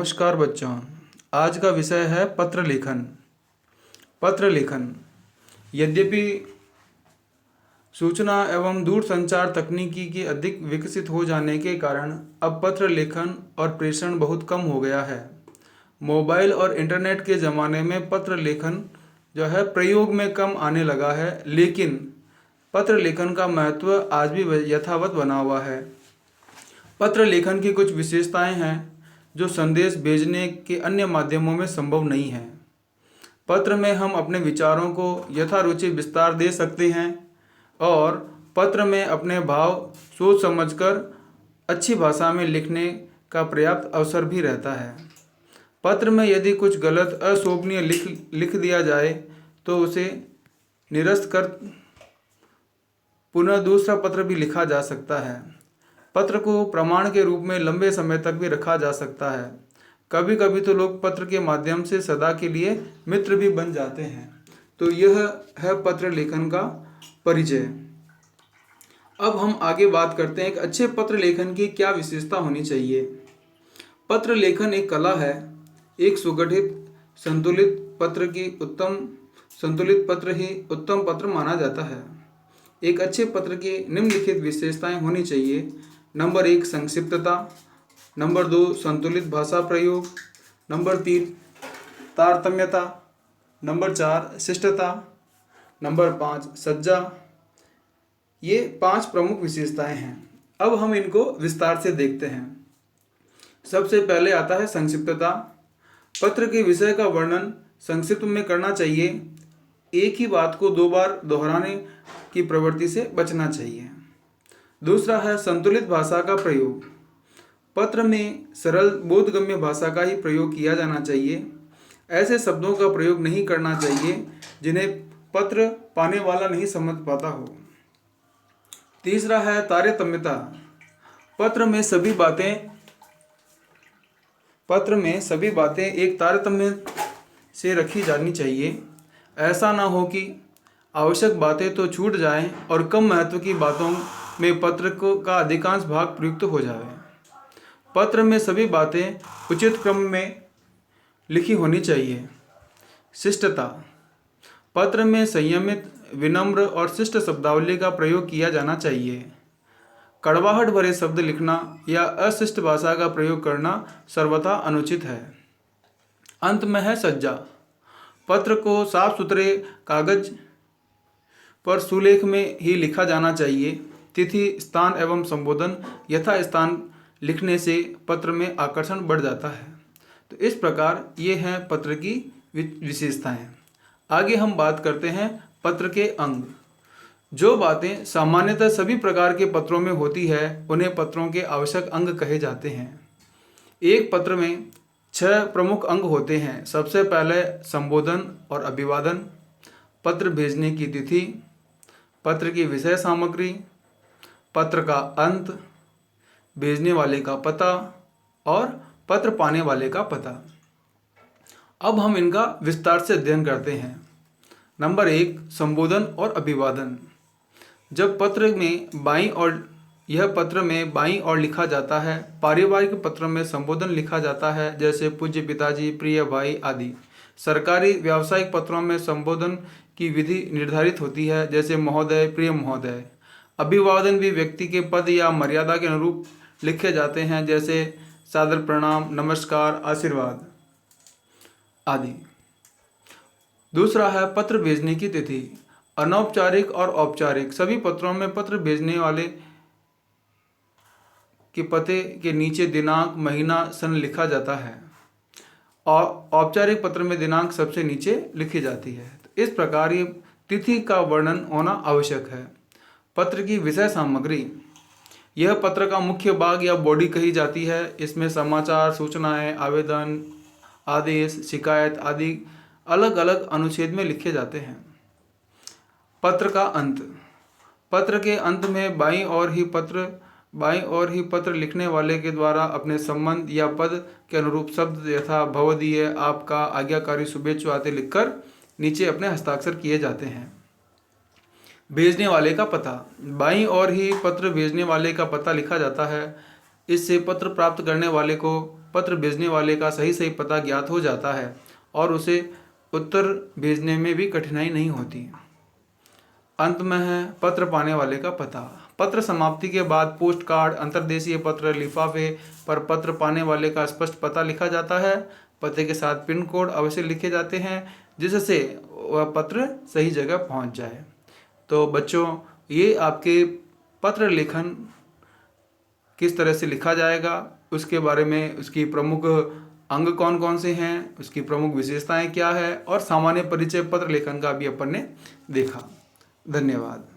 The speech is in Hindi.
नमस्कार बच्चों। आज का विषय है पत्र लेखन। पत्र लेखन यद्यपि सूचना एवं दूरसंचार तकनीकी के अधिक विकसित हो जाने के कारण अब पत्र लेखन और प्रेषण बहुत कम हो गया है। मोबाइल और इंटरनेट के ज़माने में पत्र लेखन जो है प्रयोग में कम आने लगा है, लेकिन पत्र लेखन का महत्व आज भी यथावत बना हुआ है। पत्र लेखन की कुछ विशेषताएं हैं जो संदेश भेजने के अन्य माध्यमों में संभव नहीं है। पत्र में हम अपने विचारों को यथारुचि विस्तार दे सकते हैं और पत्र में अपने भाव सोच समझकर अच्छी भाषा में लिखने का पर्याप्त अवसर भी रहता है। पत्र में यदि कुछ गलत अशोभनीय लिख दिया जाए तो उसे निरस्त कर पुनः दूसरा पत्र भी लिखा जा सकता है। पत्र को प्रमाण के रूप में लंबे समय तक भी रखा जा सकता है। कभी कभी तो लोग पत्र के माध्यम से सदा के लिए मित्र भी बन जाते हैं। तो यह है पत्र लेखन का परिचय। अब हम आगे बात करते हैं कि अच्छे पत्र लेखन की क्या विशेषता होनी चाहिए। पत्र लेखन एक कला है। एक सुगठित संतुलित पत्र ही उत्तम पत्र माना जाता है। एक अच्छे पत्र की निम्नलिखित विशेषताएं होनी चाहिए। नंबर 1 संक्षिप्तता, नंबर 2 संतुलित भाषा प्रयोग, नंबर 3 तारतम्यता, नंबर 4 शिष्टता, नंबर 5 सज्जा। ये 5 प्रमुख विशेषताएं हैं। अब हम इनको विस्तार से देखते हैं। सबसे पहले आता है संक्षिप्तता। पत्र के विषय का वर्णन संक्षिप्त में करना चाहिए। एक ही बात को 2 बार दोहराने की प्रवृत्ति से बचना चाहिए। दूसरा है संतुलित भाषा का प्रयोग। पत्र में सरल बोधगम्य भाषा का ही प्रयोग किया जाना चाहिए। ऐसे शब्दों का प्रयोग नहीं करना चाहिए जिन्हें पत्र पाने वाला नहीं समझ पाता हो। तीसरा है तारतम्यता। पत्र में सभी बातें एक तारतम्य से रखी जानी चाहिए। ऐसा ना हो कि आवश्यक बातें तो छूट जाएं और कम महत्व की बातों में पत्र का अधिकांश भाग प्रयुक्त हो जाए। पत्र में सभी बातें उचित क्रम में लिखी होनी चाहिए। शिष्टता। पत्र में संयमित, विनम्र और शिष्ट शब्दावली का प्रयोग किया जाना चाहिए। कड़वाहट भरे शब्द लिखना या अशिष्ट भाषा का प्रयोग करना सर्वथा अनुचित है। अंत में है सज्जा। पत्र को साफ सुथरे कागज पर सुलेख में ही लिखा जाना चाहिए। तिथि, स्थान एवं संबोधन यथा स्थान लिखने से पत्र में आकर्षण बढ़ जाता है। तो इस प्रकार ये हैं पत्र की विशेषताएं। आगे हम बात करते हैं पत्र के अंग। जो बातें सामान्यतः सभी प्रकार के पत्रों में होती है उन्हें पत्रों के आवश्यक अंग कहे जाते हैं। एक पत्र में 6 प्रमुख अंग होते हैं। सबसे पहले संबोधन और अभिवादन, पत्र भेजने की तिथि, पत्र की विषय सामग्री, पत्र का अंत, भेजने वाले का पता और पत्र पाने वाले का पता। अब हम इनका विस्तार से अध्ययन करते हैं। नंबर 1 संबोधन और अभिवादन। जब पत्र में बाईं ओर लिखा जाता है। पारिवारिक पत्र में संबोधन लिखा जाता है, जैसे पूज्य पिताजी, प्रिय भाई आदि। सरकारी व्यावसायिक पत्रों में संबोधन की विधि निर्धारित होती है, जैसे महोदय, प्रिय महोदय। अभिवादन भी व्यक्ति के पद या मर्यादा के अनुरूप लिखे जाते हैं, जैसे सादर प्रणाम, नमस्कार, आशीर्वाद आदि। दूसरा है पत्र भेजने की तिथि। अनौपचारिक और औपचारिक सभी पत्रों में पत्र भेजने वाले के पते के नीचे दिनांक, महीना, सन लिखा जाता है और औपचारिक पत्र में दिनांक सबसे नीचे लिखी जाती है। तो इस प्रकार ये तिथि का वर्णन होना आवश्यक है। पत्र की विषय सामग्री। यह पत्र का मुख्य भाग या बॉडी कही जाती है। इसमें समाचार, सूचनाएं, आवेदन, आदेश, शिकायत आदि अलग अलग अनुच्छेद में लिखे जाते हैं। पत्र का अंत। पत्र के अंत में बाईं ओर ही पत्र लिखने वाले के द्वारा अपने संबंध या पद के अनुरूप शब्द यथा भवदीय, आपका, आज्ञाकारी, शुभेच्छु आदि लिखकर नीचे अपने हस्ताक्षर किए जाते हैं। भेजने वाले का पता। बाईं ओर ही पत्र भेजने वाले का पता लिखा जाता है। इससे पत्र प्राप्त करने वाले को पत्र भेजने वाले का सही पता ज्ञात हो जाता है और उसे उत्तर भेजने में भी कठिनाई नहीं होती। अंत में है पत्र पाने वाले का पता। पत्र समाप्ति के बाद पोस्ट कार्ड, अंतर्देशीय पत्र, लिफाफे पर पत्र पाने वाले का स्पष्ट पता लिखा जाता है। पते के साथ पिन कोड अवश्य लिखे जाते हैं जिससे वह पत्र सही जगह पहुंच जाए। तो बच्चों, ये आपके पत्र लेखन किस तरह से लिखा जाएगा उसके बारे में, उसकी प्रमुख अंग कौन कौन से हैं, उसकी प्रमुख विशेषताएं क्या है और सामान्य परिचय पत्र लेखन का भी अपन ने देखा। धन्यवाद।